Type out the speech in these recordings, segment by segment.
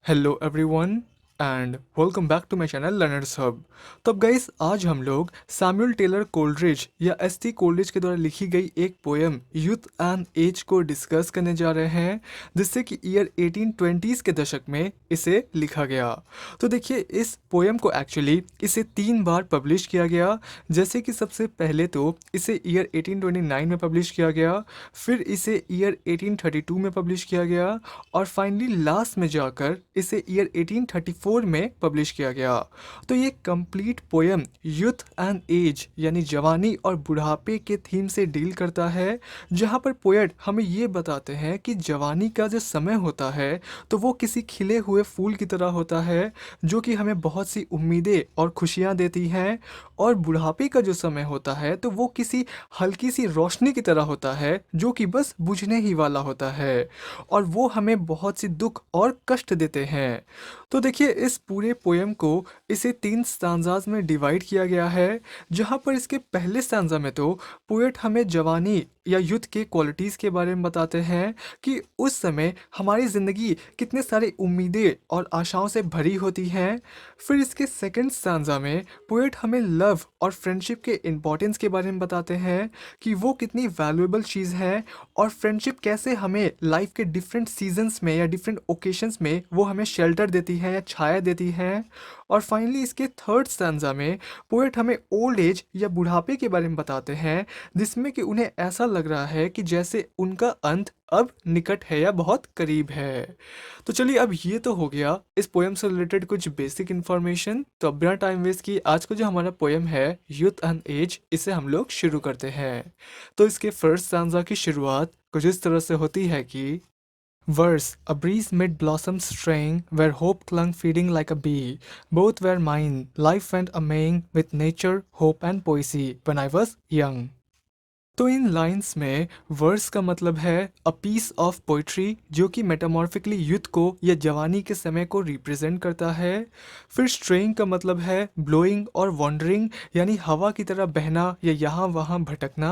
Hello everyone and welcome back to my channel learners hub. तो अब guys आज हम लोग सैमुअल टेलर कोलरिज या एस.टी. कोलरिज के द्वारा लिखी गई एक पोएम यूथ एंड एज को डिस्कस करने जा रहे हैं, जिससे कि ईयर 1820s के दशक में इसे लिखा गया। तो देखिए इस पोएम को एक्चुअली इसे 3 बार पब्लिश किया गया। जैसे कि सबसे पहले तो इसे ईयर 1829 में पब्लिश किया गया, फिर इसे ईयर 1832 में पब्लिश किया गया और फाइनली लास्ट में जाकर इसे ईयर 1834 में पब्लिश किया गया। तो ये complete poem youth and age यानी जवानी और बुढ़ापे के थीम से डील करता है, जहाँ पर पोएट हमें ये बताते हैं कि जवानी का जो समय होता है तो वो किसी खिले हुए फूल की तरह होता है, जो कि हमें बहुत सी उम्मीदें और खुशियाँ देती हैं, और बुढ़ापे का जो समय होता है तो वो किसी हल्की सी रोशनी की तरह होता है, जो कि बस बुझने ही वाला होता है, और वो हमें बहुत सी दुख और कष्ट देते हैं। तो देखिए इस पूरे पोएम को इसे 3 स्टांजाज में डिवाइड किया गया है, जहाँ पर इसके पहले स्टांजा में तो पोएट हमें जवानी या यूथ के क्वालिटीज़ के बारे में बताते हैं कि उस समय हमारी ज़िंदगी कितने सारी उम्मीदें और आशाओं से भरी होती हैं। फिर इसके सेकंड स्टांजा में पोएट हमें लव और फ्रेंडशिप के इम्पोर्टेंस के बारे में बताते हैं कि वो कितनी वैल्यूएबल चीज़ है, और फ्रेंडशिप कैसे हमें लाइफ के डिफरेंट सीजन्स में या डिफरेंट ओकेशंस में वो हमें शेल्टर देती है या छाया देती है। और फाइनली इसके थर्ड स्टैंजा में पोएट हमें ओल्ड एज या बुढ़ापे के बारे में बताते हैं, जिसमें कि उन्हें ऐसा लग रहा है कि जैसे उनका अंत अब निकट है या बहुत करीब है। तो चलिए अब ये तो हो गया इस पोएम से रिलेटेड कुछ बेसिक इन्फॉर्मेशन। तो अब बिना टाइम वेस्ट किए आज का जो हमारा पोएम है यूथ एंड एज, इसे हम लोग शुरू करते हैं। तो इसके फर्स्ट स्टैंजा की शुरुआत कुछ इस तरह से होती है कि Verse, a breeze mid blossoms straying, where hope clung feeding like a bee. Both were mine, life went a maying with nature, hope and poesy when I was young. तो इन लाइंस में वर्स का मतलब है a piece of poetry, जो कि मेटामॉर्फिकली youth को या जवानी के समय को रिप्रेजेंट करता है। फिर स्ट्रेइंग का मतलब है ब्लोइंग और वॉन्डरिंग, यानी हवा की तरह बहना या यहाँ वहाँ भटकना।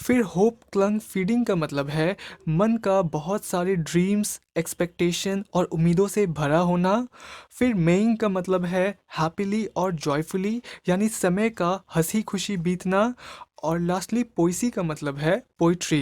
फिर होप क्लंग फीडिंग का मतलब है मन का बहुत सारे ड्रीम्स, एक्सपेक्टेशन और उम्मीदों से भरा होना। फिर मेइंग का मतलब है हैप्पीली और जॉयफुली, यानी समय का हंसी खुशी बीतना। और लास्टली पोइसी का मतलब है पोइट्री।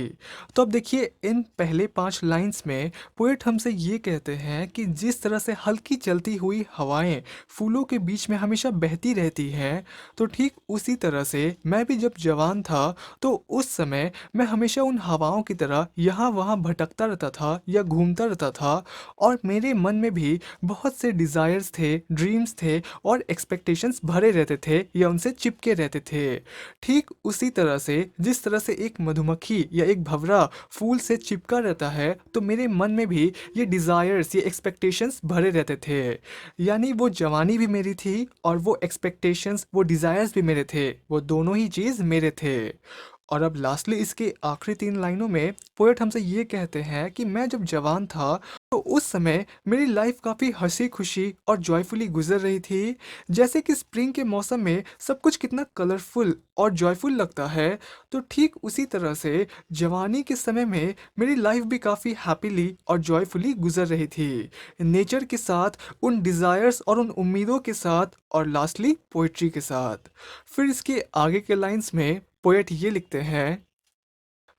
तो अब देखिए इन पहले 5 लाइंस में पोएट हमसे ये कहते हैं कि जिस तरह से हल्की चलती हुई हवाएं फूलों के बीच में हमेशा बहती रहती हैं, तो ठीक उसी तरह से मैं भी जब जवान था तो उस समय मैं हमेशा उन हवाओं की तरह यहाँ वहाँ भटकता रहता था या घूमता रहता था, और मेरे मन में भी बहुत से डिज़ायर्स थे, ड्रीम्स थे और एक्सपेक्टेशंस भरे रहते थे या उनसे चिपके रहते थे। ठीक उसी तरह से जिस तरह से एक मधुमक्खी या एक भंवरा फूल से चिपका रहता है, तो मेरे मन में भी ये डिज़ायर्स, ये एक्सपेक्टेशंस भरे रहते थे। यानी वो जवानी भी मेरी थी और वो एक्सपेक्टेशंस, वो डिज़ायर्स भी मेरे थे, वो दोनों ही चीज़ मेरे थे। और अब लास्टली इसके आखिरी 3 लाइनों में पोएट हमसे ये कहते हैं कि मैं जब जवान था तो उस समय मेरी लाइफ काफ़ी हंसी खुशी और जॉयफुली गुजर रही थी। जैसे कि स्प्रिंग के मौसम में सब कुछ कितना कलरफुल और जॉयफुल लगता है, तो ठीक उसी तरह से जवानी के समय में मेरी लाइफ भी काफ़ी हैप्पीली और जॉयफुली गुजर रही थी, नेचर के साथ, उन डिज़ायर्स और उन उम्मीदों के साथ, और लास्टली पोइट्री के साथ। फिर इसके आगे के लाइंस में पोएट ये लिखते हैं,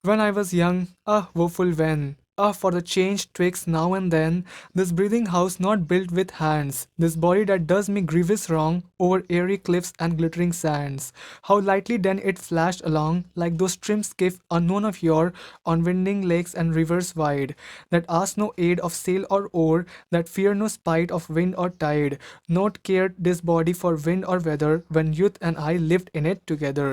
When I was young, ah, woeful when. Ah, for the change twixt now and then. This breathing house not built with hands. This body that does me grievous wrong over airy cliffs and glittering sands. How lightly then it flashed along, like those trim skiff unknown of yore, on winding lakes and rivers wide, that ask no aid of sail or oar, that fear no spite of wind or tide, not cared this body for wind or weather, when youth and I lived in it together.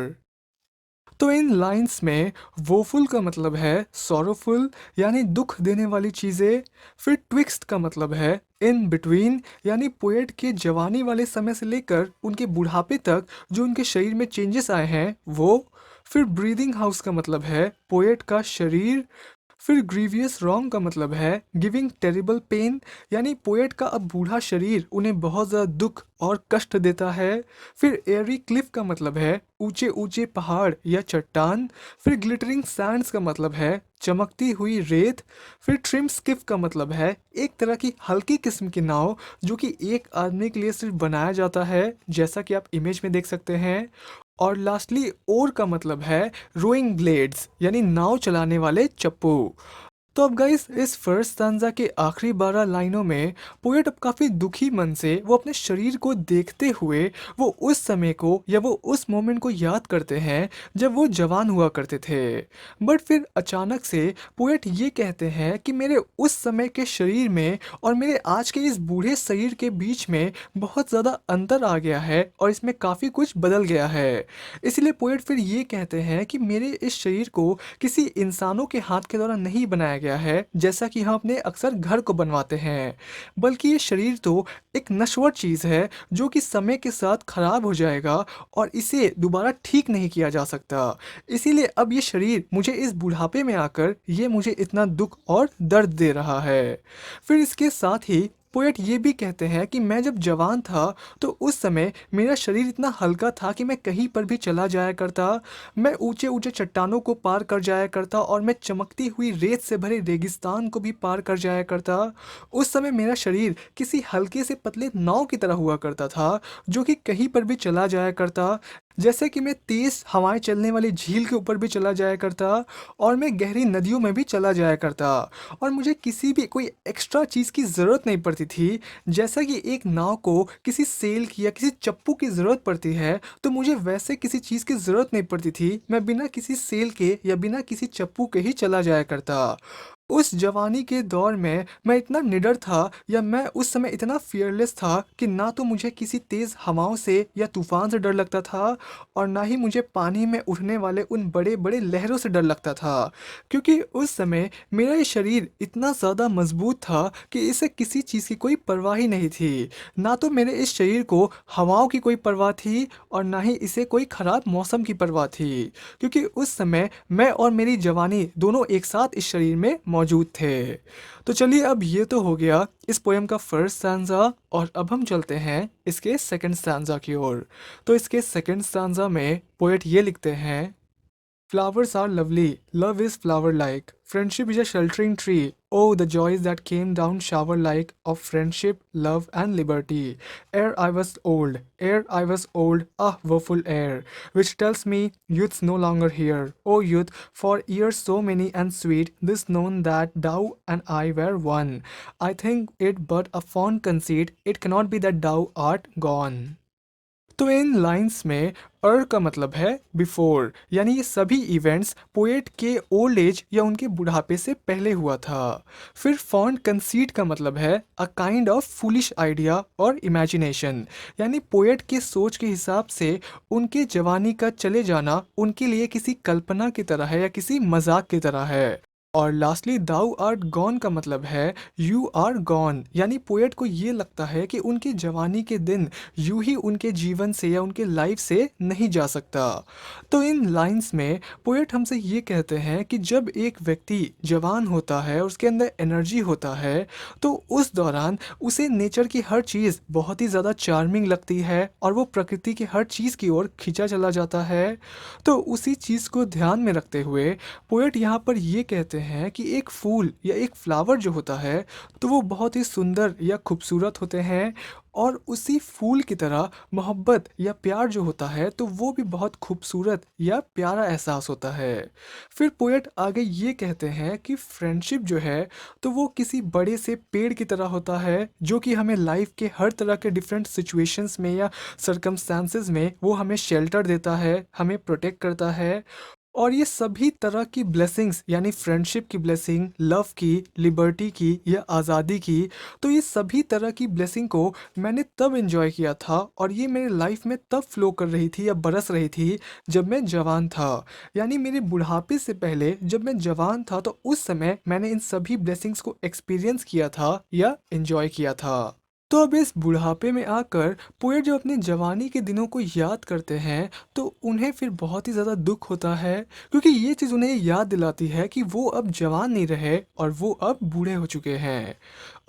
तो इन lines में woeful का मतलब है sorrowful, यानी दुख देने वाली चीज़ें। फिर ट्विक्स्ट का मतलब है इन बिटवीन, यानी पोएट के जवानी वाले समय से लेकर उनके बुढ़ापे तक जो उनके शरीर में चेंजेस आए हैं वो। फिर ब्रीदिंग हाउस का मतलब है पोएट का शरीर। फिर ग्रीवियस रॉन्ग का मतलब है गिविंग टेरिबल पेन, यानी पोएट का अब बूढ़ा शरीर उन्हें बहुत ज़्यादा दुख और कष्ट देता है। फिर एयरी क्लिफ का मतलब है ऊंचे ऊंचे पहाड़ या चट्टान। फिर ग्लिटरिंग सैंड्स का मतलब है चमकती हुई रेत। फिर ट्रिम स्किफ का मतलब है एक तरह की हल्की किस्म की नाव जो कि एक आदमी के लिए सिर्फ बनाया जाता है, जैसा कि आप इमेज में देख सकते हैं। और लास्टली ओर का मतलब है रोइंग ब्लेड्स, यानी नाव चलाने वाले चप्पू। तो अब गाइस इस फर्स्ट स्टैंजा के आखिरी 12 लाइनों में पोएट अब काफी दुखी मन से वो अपने शरीर को देखते हुए वो उस समय को या वो उस मोमेंट को याद करते हैं जब वो जवान हुआ करते थे। बट फिर अचानक से पोएट ये कहते हैं कि मेरे उस समय के शरीर में और मेरे आज के इस बूढ़े शरीर के बीच में बहुत ज़्यादा अंतर आ गया है और इसमें काफ़ी कुछ बदल गया है। इसलिए पोएट फिर ये कहते हैं कि मेरे इस शरीर को किसी इंसानों के हाथ के द्वारा नहीं बनाया गया है जैसा कि हम अपने अक्सर घर को बनवाते हैं, बल्कि ये शरीर तो एक नश्वर चीज़ है जो कि समय के साथ खराब हो जाएगा और इसे दोबारा ठीक नहीं किया जा सकता। इसीलिए अब ये शरीर मुझे इस बुढ़ापे में आकर ये मुझे इतना दुख और दर्द दे रहा है। फिर इसके साथ ही पोएट ये भी कहते हैं कि मैं जब जवान था तो उस समय मेरा शरीर इतना हल्का था कि मैं कहीं पर भी चला जाया करता। मैं ऊंचे ऊंचे चट्टानों को पार कर जाया करता और मैं चमकती हुई रेत से भरे रेगिस्तान को भी पार कर जाया करता। उस समय मेरा शरीर किसी हल्के से पतले नाव की तरह हुआ करता था जो कि कहीं पर भी चला जाया करता। जैसे कि मैं तेज हवाएं चलने वाली झील के ऊपर भी चला जाया करता और मैं गहरी नदियों में भी चला जाया करता और मुझे किसी भी कोई एक्स्ट्रा चीज़ की ज़रूरत नहीं पड़ती थी। जैसा कि एक नाव को किसी सेल की या किसी चप्पू की ज़रूरत पड़ती है तो मुझे वैसे किसी चीज़ की ज़रूरत नहीं पड़ती थी, मैं बिना किसी सेल के या बिना किसी चप्पू के ही चला जाया करता। उस जवानी के दौर में मैं इतना निडर था या मैं उस समय इतना फियरलेस था कि ना तो मुझे किसी तेज़ हवाओं से या तूफान से डर लगता था और ना ही मुझे पानी में उठने वाले उन बड़े बड़े लहरों से डर लगता था, क्योंकि उस समय मेरा ये शरीर इतना ज़्यादा मजबूत था कि इसे किसी चीज़ की कोई परवाह ही नहीं थी। ना तो मेरे इस शरीर को हवाओं की कोई परवाह थी और ना ही इसे कोई ख़राब मौसम की परवाह थी, क्योंकि उस समय मैं और मेरी जवानी दोनों एक साथ इस शरीर में मौजूद थे। तो चलिए अब ये तो हो गया इस पोएम का फर्स्ट स्टैंजा और अब हम चलते हैं इसके सेकंड स्टैंजा की ओर। तो इसके सेकंड स्टैंजा में पोएट ये लिखते हैं, Flowers are lovely. Love is flower like. Friendship is a sheltering tree. Oh, the joys that came down shower like of friendship, love, and liberty. Ere I was old, ah, woeful air, which tells me youth's no longer here. O youth, for years so many and sweet, this known that thou and I were one. I think it but a fond conceit, it cannot be that thou art gone. तो इन lines में अर का मतलब है before, यानी ये सभी events poet के old age या उनके बुढ़ापे से पहले हुआ था। फिर फॉन्ट कंसीट का मतलब है a kind of foolish idea और इमेजिनेशन, यानी पोएट के सोच के हिसाब से उनके जवानी का चले जाना उनके लिए किसी कल्पना की तरह है या किसी मजाक की तरह है। और लास्टली दाउ आर्ट गॉन का मतलब है यू आर गॉन, यानी पोएट को ये लगता है कि उनकी जवानी के दिन यूं ही उनके जीवन से या उनके लाइफ से नहीं जा सकता। तो इन लाइंस में पोएट हमसे ये कहते हैं कि जब एक व्यक्ति जवान होता है और उसके अंदर एनर्जी होता है तो उस दौरान उसे नेचर की हर चीज़ बहुत ही ज़्यादा चार्मिंग लगती है और वो प्रकृति की हर चीज़ की ओर खींचा चला जाता है। तो उसी चीज़ को ध्यान में रखते हुए पोएट यहाँ पर ये कहते हैं कि एक फूल या एक फ्लावर जो होता है तो वो बहुत ही सुंदर या खूबसूरत होते हैं और उसी फूल की तरह मोहब्बत या प्यार जो होता है तो वो भी बहुत खूबसूरत या प्यारा एहसास होता है। फिर पोएट आगे ये कहते हैं कि फ्रेंडशिप जो है तो वो किसी बड़े से पेड़ की तरह होता है जो कि हमें लाइफ के हर तरह के डिफरेंट सिचुएशंस में या सर्कमस्टांसेस में वो हमें शेल्टर देता है, हमें प्रोटेक्ट करता है। और ये सभी तरह की ब्लेसिंग्स यानी फ्रेंडशिप की ब्लेसिंग, लव की, लिबर्टी की या आज़ादी की, तो ये सभी तरह की ब्लेसिंग को मैंने तब एंजॉय किया था और ये मेरे लाइफ में तब फ्लो कर रही थी या बरस रही थी जब मैं जवान था। यानी मेरे बुढ़ापे से पहले जब मैं जवान था तो उस समय मैंने इन सभी ब्लेसिंग्स को एक्सपीरियंस किया था या एंजॉय किया था। तो अब इस बुढ़ापे में आकर पोएट जब अपनी जवानी के दिनों को याद करते हैं तो उन्हें फिर बहुत ही ज़्यादा दुख होता है, क्योंकि ये चीज़ उन्हें याद दिलाती है कि वो अब जवान नहीं रहे और वो अब बूढ़े हो चुके हैं।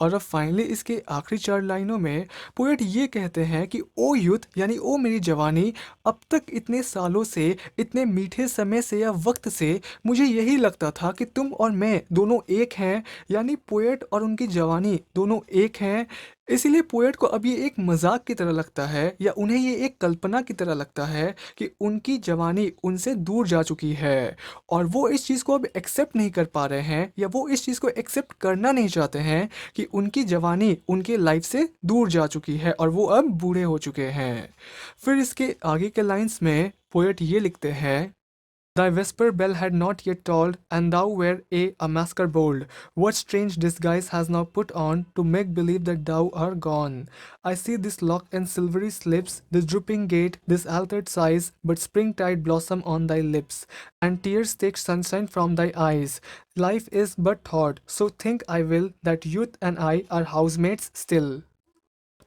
और अब फाइनली इसके आखिरी चार लाइनों में पोएट ये कहते हैं कि ओ यूथ यानी ओ मेरी जवानी, अब तक इतने सालों से, इतने मीठे समय से या वक्त से मुझे यही लगता था कि तुम और मैं दोनों एक हैं, यानी पोएट और उनकी जवानी दोनों एक हैं। इसीलिए पोएट को अब ये एक मजाक की तरह लगता है या उन्हें ये एक कल्पना की तरह लगता है कि उनकी जवानी उनसे दूर जा चुकी है और वो इस चीज़ को अब एक्सेप्ट नहीं कर पा रहे हैं या वो इस चीज़ को एक्सेप्ट करना नहीं चाहते हैं कि उनकी जवानी उनके लाइफ से दूर जा चुकी है और वो अब बूढ़े हो चुके हैं। फिर इसके आगे के लाइंस में पोएट ये लिखते हैं, Thy vesper bell had not yet tolled, and thou were a masker bold. What strange disguise has now put on to make believe that thou art gone? I see this lock and silvery slips, this drooping gait, this altered sighs, but springtide blossom on thy lips, and tears take sunshine from thy eyes. Life is but thought, so think I will that youth and I are housemates still.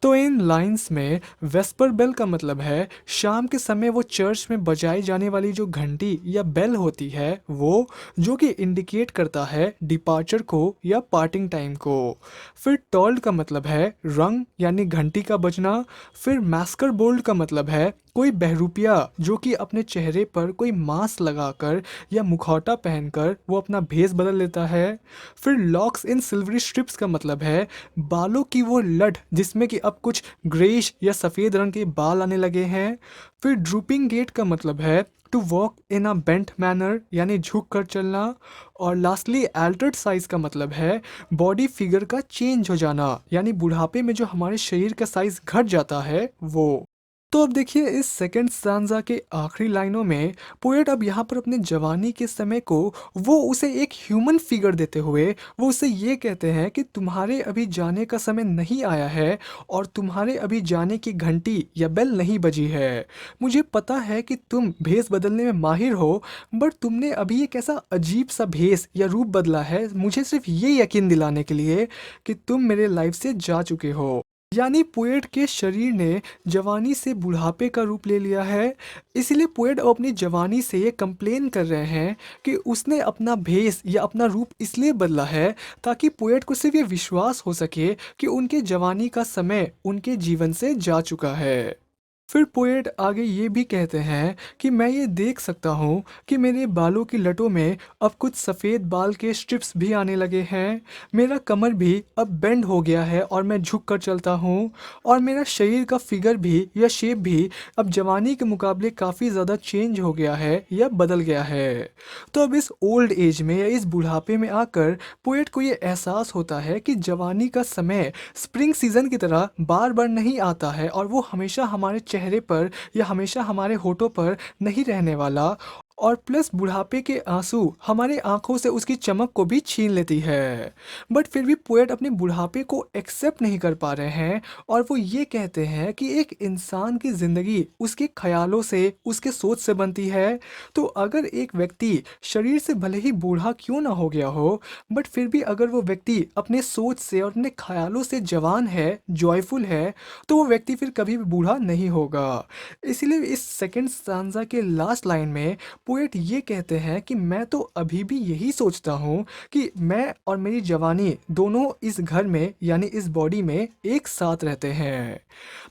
तो इन lines में VSEPR bell का मतलब है शाम के समय वो church में बजाई जाने वाली जो घंटी या बेल होती है वो, जो कि इंडिकेट करता है डिपार्चर को या पार्टिंग टाइम को। फिर टॉल्ड का मतलब है रंग यानी घंटी का बजना। फिर मैस्कर बोल्ड का मतलब है कोई बहरूपिया जो कि अपने चेहरे पर कोई मास्क लगाकर या मुखौटा पहनकर वो अपना भेस बदल लेता है। फिर लॉक्स इन सिल्वरी स्ट्रिप्स का मतलब है बालों की वो लट जिसमें कि अब कुछ ग्रेइश या सफ़ेद रंग के बाल आने लगे हैं। फिर ड्रूपिंग गेट का मतलब है to walk in a bent manner यानी झुक कर चलना। और लास्टली एल्टर्ड साइज का मतलब है बॉडी फिगर का चेंज हो जाना, यानी बुढ़ापे में जो हमारे शरीर का साइज घट जाता है वो। तो अब देखिए इस सेकंड स्टांजा के आखिरी लाइनों में पोएट अब यहाँ पर अपने जवानी के समय को वो उसे एक ह्यूमन फिगर देते हुए वो उसे ये कहते हैं कि तुम्हारे अभी जाने का समय नहीं आया है और तुम्हारे अभी जाने की घंटी या बेल नहीं बजी है। मुझे पता है कि तुम भेस बदलने में माहिर हो, बट तुमने अभी एक ऐसा अजीब सा भेस या रूप बदला है मुझे सिर्फ ये यकीन दिलाने के लिए कि तुम मेरे लाइफ से जा चुके हो। यानी पोएट के शरीर ने जवानी से बुढ़ापे का रूप ले लिया है। इसीलिए पोएट अब अपनी जवानी से ये कंप्लेन कर रहे हैं कि उसने अपना भेस या अपना रूप इसलिए बदला है ताकि पोएट को सिर्फ ये विश्वास हो सके कि उनके जवानी का समय उनके जीवन से जा चुका है। फिर पोएट आगे ये भी कहते हैं कि मैं ये देख सकता हूँ कि मेरे बालों की लटों में अब कुछ सफ़ेद बाल के स्ट्रिप्स भी आने लगे हैं। मेरा कमर भी अब बेंड हो गया है और मैं झुक कर चलता हूँ। और मेरा शरीर का फिगर भी या शेप भी अब जवानी के मुकाबले काफ़ी ज़्यादा चेंज हो गया है या बदल गया है। तो अब इस ओल्ड एज में या इस बुढ़ापे में आकर पोएट को ये एहसास होता है कि जवानी का समय स्प्रिंग सीजन की तरह बार बार नहीं आता है और वो हमेशा हमारे चेहरे पर या हमेशा हमारे होठों पर नहीं रहने वाला। और प्लस बुढ़ापे के आंसू हमारे आंखों से उसकी चमक को भी छीन लेती है। बट फिर भी पोएट अपने बुढ़ापे को एक्सेप्ट नहीं कर पा रहे हैं और वो ये कहते हैं कि एक इंसान की ज़िंदगी उसके ख्यालों से, उसके सोच से बनती है। तो अगर एक व्यक्ति शरीर से भले ही बूढ़ा क्यों ना हो गया हो, बट फिर भी अगर वो व्यक्ति अपने सोच से और अपने ख्यालों से जवान है, जॉयफुल है, तो वो व्यक्ति फिर कभी भी बूढ़ा नहीं होगा। इसीलिए इस सेकंड स्टांजा के लास्ट लाइन में पोएट ये कहते हैं कि मैं तो अभी भी यही सोचता हूँ कि मैं और मेरी जवानी दोनों इस घर में यानी इस बॉडी में एक साथ रहते हैं।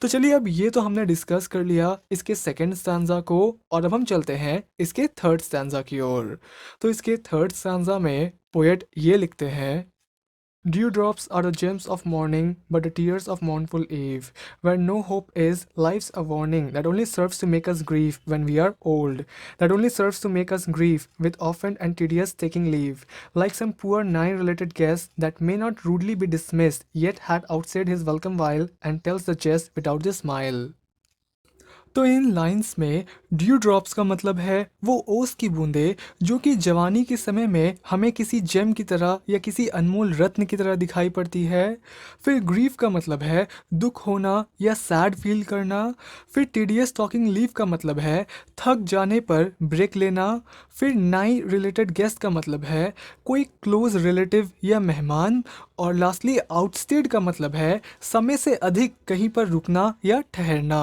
तो चलिए अब ये तो हमने डिस्कस कर लिया इसके सेकंड स्टांजा को और अब हम चलते हैं इसके थर्ड स्टांजा की ओर। तो इसके थर्ड स्टांजा में पोएट ये लिखते हैं, Dewdrops are the gems of morning, but the tears of mournful eve. Where no hope is, life's a warning that only serves to make us grieve when we are old. That only serves to make us grieve with often and tedious taking leave. Like some poor nigh-related guest that may not rudely be dismissed, yet had outsaid his welcome while, and tells the jest without the smile. तो इन lines में due drops का मतलब है वो ओस की बूंदें जो कि जवानी के समय में हमें किसी जेम की तरह या किसी अनमोल रत्न की तरह दिखाई पड़ती है। फिर ग्रीफ का मतलब है दुख होना या सैड फील करना। फिर टीडियस टॉकिंग लीव का मतलब है थक जाने पर ब्रेक लेना। फिर नाई रिलेटेड गेस्ट का मतलब है कोई क्लोज रिलेटिव या मेहमान। और लास्टली आउटस्टेड का मतलब है समय से अधिक कहीं पर रुकना या ठहरना।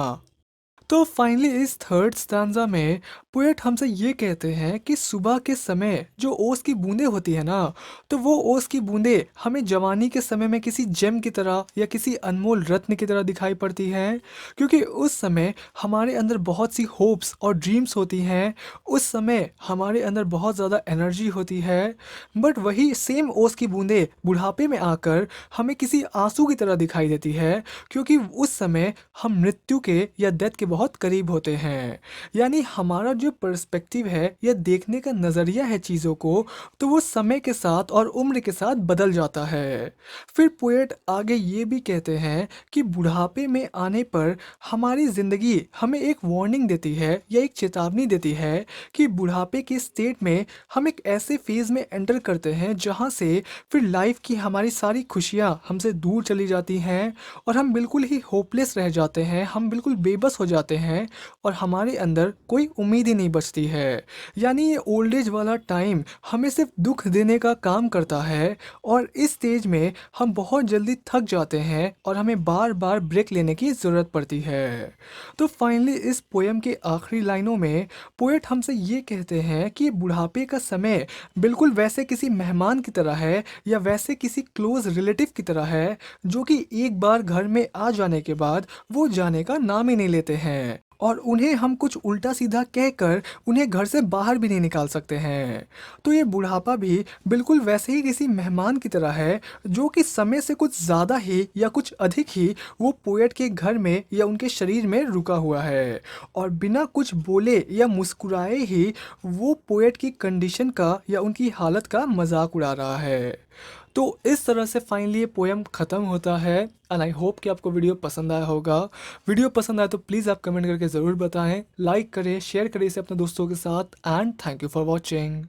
तो फाइनली इस थर्ड स्टैंजा में पोएट हमसे ये कहते हैं कि सुबह के समय जो ओस की बूंदें होती है ना, तो वो ओस की बूंदें हमें जवानी के समय में किसी जेम की तरह या किसी अनमोल रत्न की तरह दिखाई पड़ती हैं, क्योंकि उस समय हमारे अंदर बहुत सी होप्स और ड्रीम्स होती हैं। उस समय हमारे अंदर बहुत ज़्यादा एनर्जी होती है। बट वही सेम ओस की बूंदें बुढ़ापे में आकर हमें किसी आंसू की तरह दिखाई देती है, क्योंकि उस समय हम मृत्यु के या डेथ के बहुत करीब होते हैं। यानी हमारा जो पर्सपेक्टिव है या देखने का नज़रिया है चीज़ों को, तो वो समय के साथ और उम्र के साथ बदल जाता है। फिर पोएट आगे ये भी कहते हैं कि बुढ़ापे में आने पर हमारी ज़िंदगी हमें एक वार्निंग देती है या एक चेतावनी देती है कि बुढ़ापे के स्टेट में हम एक ऐसे फेज़ में एंटर करते हैं जहाँ से फिर लाइफ की हमारी सारी खुशियाँ हमसे दूर चली जाती हैं और हम बिल्कुल ही होपलेस रह जाते हैं, हम बिल्कुल बेबस हो जाते हैं और हमारे अंदर कोई उम्मीद ही नहीं बचती है। यानी ये ओल्ड एज वाला टाइम हमें सिर्फ दुख देने का काम करता है और इस स्टेज में हम बहुत जल्दी थक जाते हैं और हमें बार बार ब्रेक लेने की ज़रूरत पड़ती है। तो फाइनली इस पोएम के आखिरी लाइनों में पोएट हमसे ये कहते हैं कि बुढ़ापे का समय बिल्कुल वैसे किसी मेहमान की तरह है या वैसे किसी क्लोज रिलेटिव की तरह है जो कि एक बार घर में आ जाने के बाद वो जाने का नाम ही नहीं लेते हैं और उन्हें हम कुछ उल्टा सीधा कहकर उन्हें घर से बाहर भी नहीं निकाल सकते हैं। तो ये बुढ़ापा भी बिल्कुल वैसे ही किसी मेहमान की तरह है जो कि समय से कुछ ज़्यादा ही या कुछ अधिक ही वो पोएट के घर में या उनके शरीर में रुका हुआ है और बिना कुछ बोले या मुस्कुराए ही वो पोएट की कंडीशन का या उनकी हालत का मजाक उड़ा रहा है। तो इस तरह से फाइनली ये पोएम ख़त्म होता है एंड आई होप कि आपको वीडियो पसंद आया होगा। वीडियो पसंद आया तो प्लीज़ आप कमेंट करके ज़रूर बताएं, लाइक करें, शेयर करें इसे अपने दोस्तों के साथ and thank you for watching.